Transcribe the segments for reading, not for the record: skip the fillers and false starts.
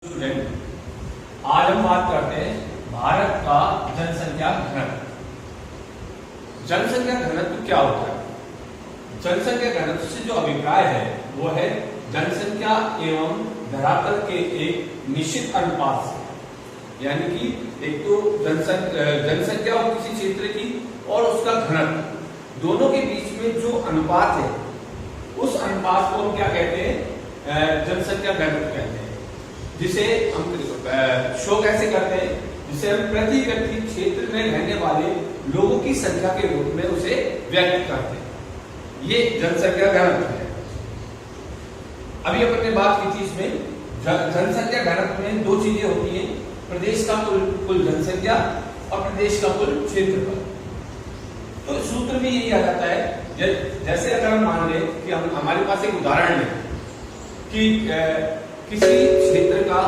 Student, आज हम बात करते हैं भारत का जनसंख्या घनत्व। जनसंख्या घनत्व क्या होता है? जनसंख्या घनत्व से जो अभिप्राय है वो है जनसंख्या एवं धरातल के एक निश्चित अनुपात से, यानी कि एक तो जनसंख्या हो किसी क्षेत्र की और उसका घनत्व, दोनों के बीच में जो अनुपात है उस अनुपात को हम क्या कहते हैं? जनसंख्या घनत्व कहते हैं, जिसे हम शो कैसे करते हैं? जिसे हम प्रति व्यक्ति क्षेत्र में रहने वाले लोगों की संख्या के रूप में उसे व्यक्त करते हैं। ये जनसंख्या घनत्व है। अभी अपन ने बात की थी इसमें जनसंख्या घनत्व में दो चीजें होती हैं, प्रदेश का कुल जनसंख्या और प्रदेश का कुल क्षेत्रफल। तो सूत्र में यही आ जाता है, जैसे अगर हम मान लें कि हम हमारे पास एक उदाहरण है कि किसी क्षेत्र का,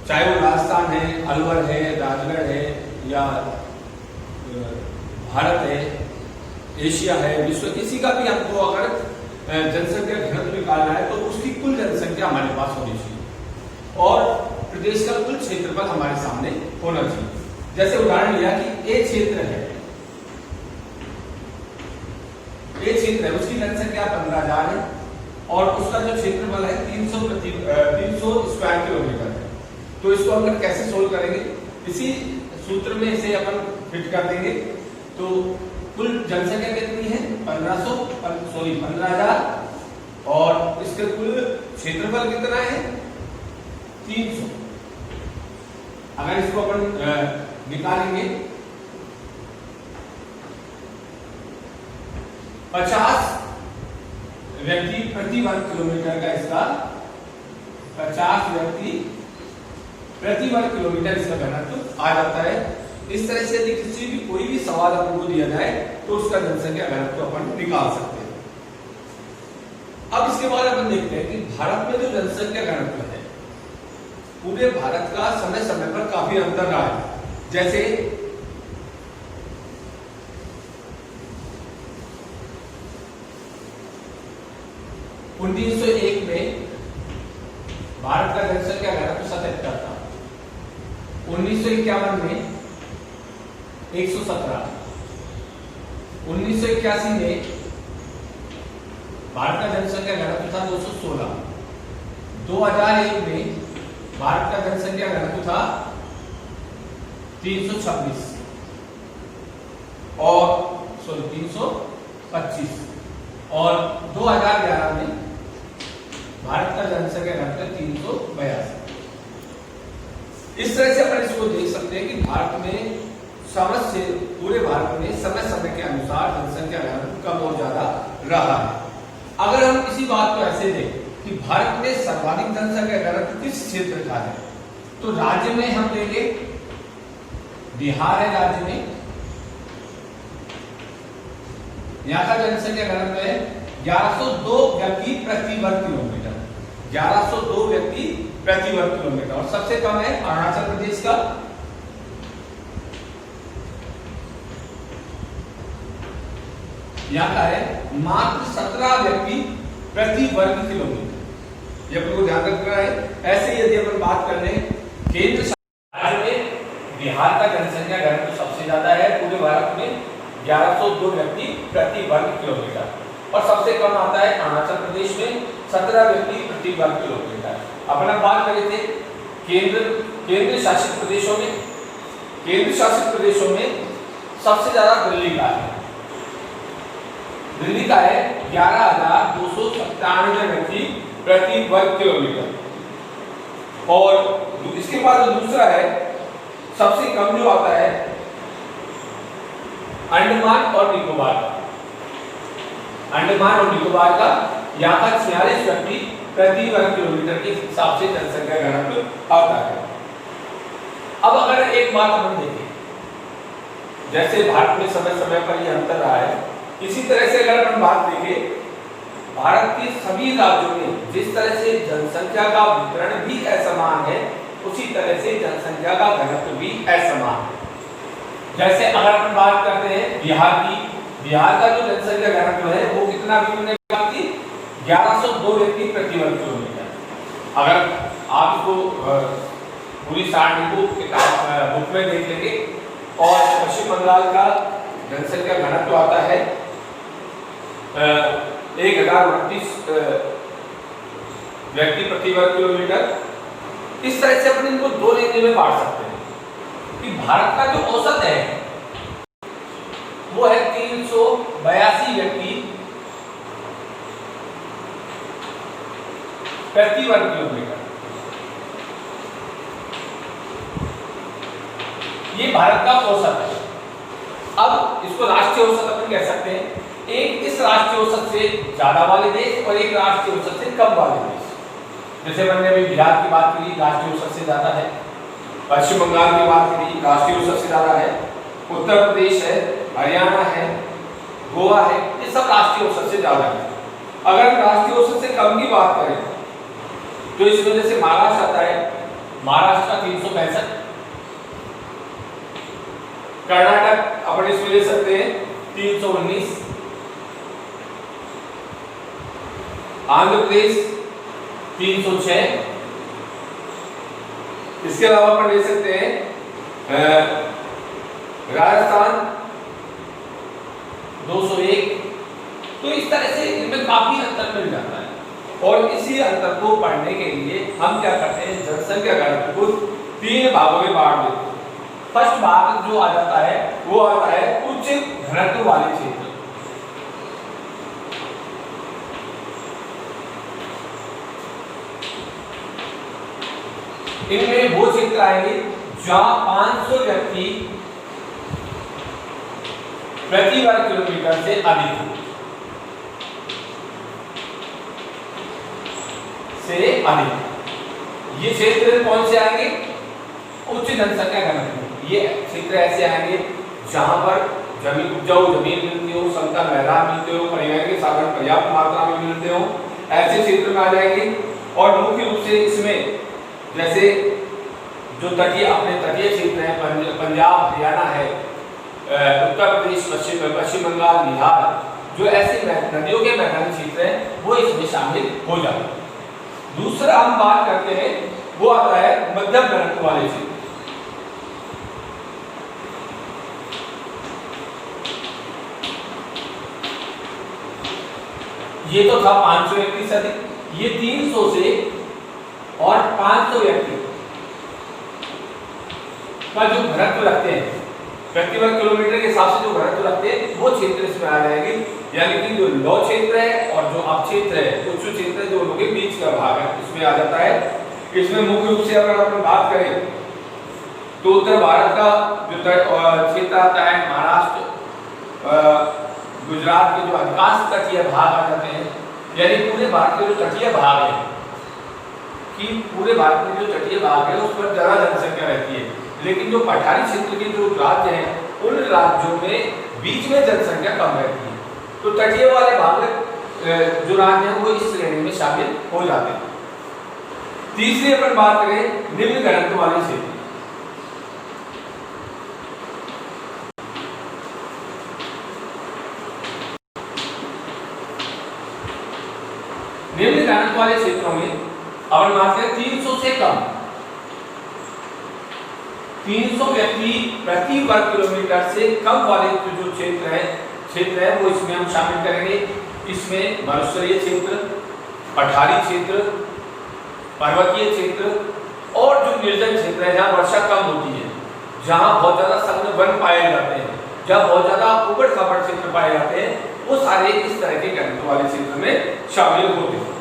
चाहे वो राजस्थान है, अलवर है, राजगढ़ है या भारत है, एशिया है, विश्व, किसी का भी हमको अगर जनसंख्या घनत्व निकालना है तो उसकी कुल जनसंख्या हमारे पास होनी चाहिए और प्रदेश का कुल क्षेत्रफल हमारे सामने होना चाहिए। जैसे उदाहरण लिया कि ए क्षेत्र है, उसकी जनसंख्या 15,000 है और उसका जो क्षेत्रफल है 300 स्क्वायर किलोमीटर है। तो इसको हम कैसे सोल्व करेंगे? इसी सूत्र में इसे अपन फिट कर देंगे। तो कुल जनसंख्या कितनी है? 15,000 और इसके कुल क्षेत्रफल कितना है? 300। अगर इसको अपन निकालेंगे 50 व्यक्ति प्रति वर्ग किलोमीटर का, इसका 50 व्यक्ति प्रति वर्ग किलोमीटर इसका घनत्व आ जाता है। इस तरह से यदि किसी भी कोई भी सवाल अपन को दिया जाए तो उसका जनसंख्या घनत्व अपन निकाल सकते हैं। अब इसके बाद अपन देखते हैं कि भारत में जो जनसंख्या घनत्व है, पूरे भारत का समय समय पर काफी अंतर रहा है। जैसे 1901 में भारत का जनसंख्या घनत्व 77 था, 1951 में 117, 1981 में भारत का जनसंख्या घनत्व था 216, 2001 में भारत का जनसंख्या घनत्व था 326 और 325 और 2011 में भारत का जनसंख्या घनत्व 382। इस तरह से अपन इसको देख सकते हैं कि भारत में पूरे भारत में समय समय के अनुसार जनसंख्या घनत्व कम और ज्यादा रहा है। अगर हम इसी बात को ऐसे देखें कि भारत में सर्वाधिक जनसंख्या घनत्व किस क्षेत्र का है, तो राज्य में हम लेंगे बिहार है। राज्य में यहाँ का जनसंख्या घनत्व है 1102 व्यक्ति प्रति वर्ग किलोमीटर, 1102 व्यक्ति प्रति वर्ग किलोमीटर। और सबसे कम है अरुणाचल प्रदेश का, यहाँ का है मात्र 17 व्यक्ति प्रति वर्ग किलोमीटर। ये अपन को ध्यान रखना है। ऐसे यदि अपन बात कर लें केंद्र राज्य में, बिहार का जनसंख्या घनत्व सबसे ज्यादा है पूरे भारत में 1102 व्यक्ति प्रति वर्ग किलोमीटर और सबसे कम आता है अरुणाचल प्रदेश में 17 व्यक्ति प्रति वर्ग किलोमीटर। अपन बात करें थे केंद्र शासित प्रदेशों में सबसे ज्यादा दिल्ली का है। दिल्ली का है 11,297 व्यक्ति प्रति वर्ग किलोमीटर। और इसके बाद दूसरा है सबसे कम जो आता है अंडमान और निकोबार का, यहाँ का 46 व्यक्ति प्रति वर्ग किलोमीटर के हिसाब से जनसंख्या घनत्व आता है। अब अगर एक बात हम देखें, जैसे भारत में समय समय पर यह अंतर रहा है, इसी तरह से अगर हम बात देखें भारत के सभी राज्यों में जिस तरह से जनसंख्या का वितरण भी असमान है, उसी तरह से जनसंख्या का घनत्व भी असमान है। जैसे अगर हम बात करते हैं बिहार की, बिहार का जो जनसंख्या घनत्व है वो कितना भी 1102 व्यक्ति प्रति वर्ग किलोमीटर। अगर आप इसको पूरी सारणी को किताब बुक में देख लेंगे। और पश्चिम बंगाल का जनसंख्या घनत्व आता है 1029 व्यक्ति प्रति वर्ग किलोमीटर। इस तरह से अपन इनको दो रेंज में बांट सकते हैं कि भारत का जो औसत है वो है 382 व्यक्ति प्रति वर्ग किलोमीटर। ये भारत का औसत है। अब इसको राष्ट्रीय औसत अपन कह सकते हैं। एक इस राष्ट्रीय औसत से ज्यादा वाले देश और एक राष्ट्रीय औसत से कम वाले देश। जैसे मैंने अभी बिहार की बात की, राष्ट्रीय औसत से ज्यादा है। पश्चिम बंगाल की बात करी, राष्ट्रीय औसत से ज्यादा है। उत्तर प्रदेश है, हरियाणा है, गोवा है, ये सब राष्ट्रीय औसत से ज्यादा है। अगर राष्ट्रीय औसत से कम की बात करें तो इसमें जैसे महाराष्ट्र आता है, महाराष्ट्र का 365, कर्नाटक अपन इसमें ले सकते हैं 319, आंध्र प्रदेश 306, इसके अलावा अपन ले सकते हैं राजस्थान 201। तो इस तरह से इनमें काफी अंतर मिल जाता है। और इसी अंतर को पढ़ने के लिए हम क्या करते हैं, जनसंख्या घनत्व को 3 भागों में बांट देते हैं। फर्स्ट भाग जो आ जाता है वो आता है उच्च घनत्व वाले क्षेत्र। इनमें वो क्षेत्र आएंगे जहां 500 व्यक्ति प्रति वर्ग किलोमीटर से अधिक हो, ये क्षेत्र कौन से आएंगे, उच्च जनसंख्या घनत्व। ये क्षेत्र ऐसे आएंगे जहां पर जमीन उपजाऊ जमीन मिलती हो, समतल मैदान मिलते हो, परिवहन के साधन पर्याप्त मात्रा में मिलते हो, ऐसे क्षेत्र में आ जाएंगे। और मुख्य रूप से इसमें जैसे जो तटीय अपने तटीय क्षेत्र है, पंजाब हरियाणा है, उत्तर प्रदेश, पश्चिम बंगाल, बिहार, जो ऐसे नदियों के मैदानी क्षेत्र हैं वो इसमें शामिल हो जाते हैं। दूसरा हम बात करते हैं वो आता है मध्यम घनत्व वाले क्षेत्र। ये तो था 500 व्यक्ति से अधिक, ये 300 से और 500 व्यक्ति का जो घनत्व रखते हैं प्रति वर्ग किलोमीटर के हिसाब से जो घनत्व रखते हैं वो क्षेत्र इसमें आ जाएगी। यानी कि जो लौ क्षेत्र है और जो अपक्षेत्र है, उच्च क्षेत्र है, दोनों के बीच का भाग है, इसमें आ जाता है। इसमें मुख्य रूप से अगर अपन बात करें तो उत्तर भारत का जो क्षेत्र आता है, महाराष्ट्र, गुजरात के जो अधिकांश तटीय भाग आ जाते हैं। यानी पूरे भारत के जो तटीय भाग है कि पूरे भारत में जो तटीय भाग है उस पर ज्यादा जनसंख्या रहती है, लेकिन जो पठारी क्षेत्र के जो राज्य हैं उन राज्यों में बीच में जनसंख्या कम रहती है। तो तटीय वाले भाग जो राज्य हैं वो इस श्रेणी में शामिल हो जाते हैं। तीसरी अपन बात करें निम्न घनत्व वाले क्षेत्र। निम्न घनत्व वाले क्षेत्रों में अपन बात करें 300 से कम, 300 व्यक्ति प्रति वर्ग किलोमीटर से कम वाले जो क्षेत्र है वो इसमें हम शामिल करेंगे। इसमें मरुस्थलीय क्षेत्र, पठारी क्षेत्र, पर्वतीय क्षेत्र और जो निर्जन क्षेत्र है जहाँ वर्षा कम होती है, जहाँ बहुत ज्यादा सघन वन पाए जाते हैं, जहाँ बहुत ज्यादा उबड़ खाबड़ क्षेत्र पाए जाते हैं, वो सारे इस तरह के घनत्व वाले क्षेत्र में शामिल होते हैं।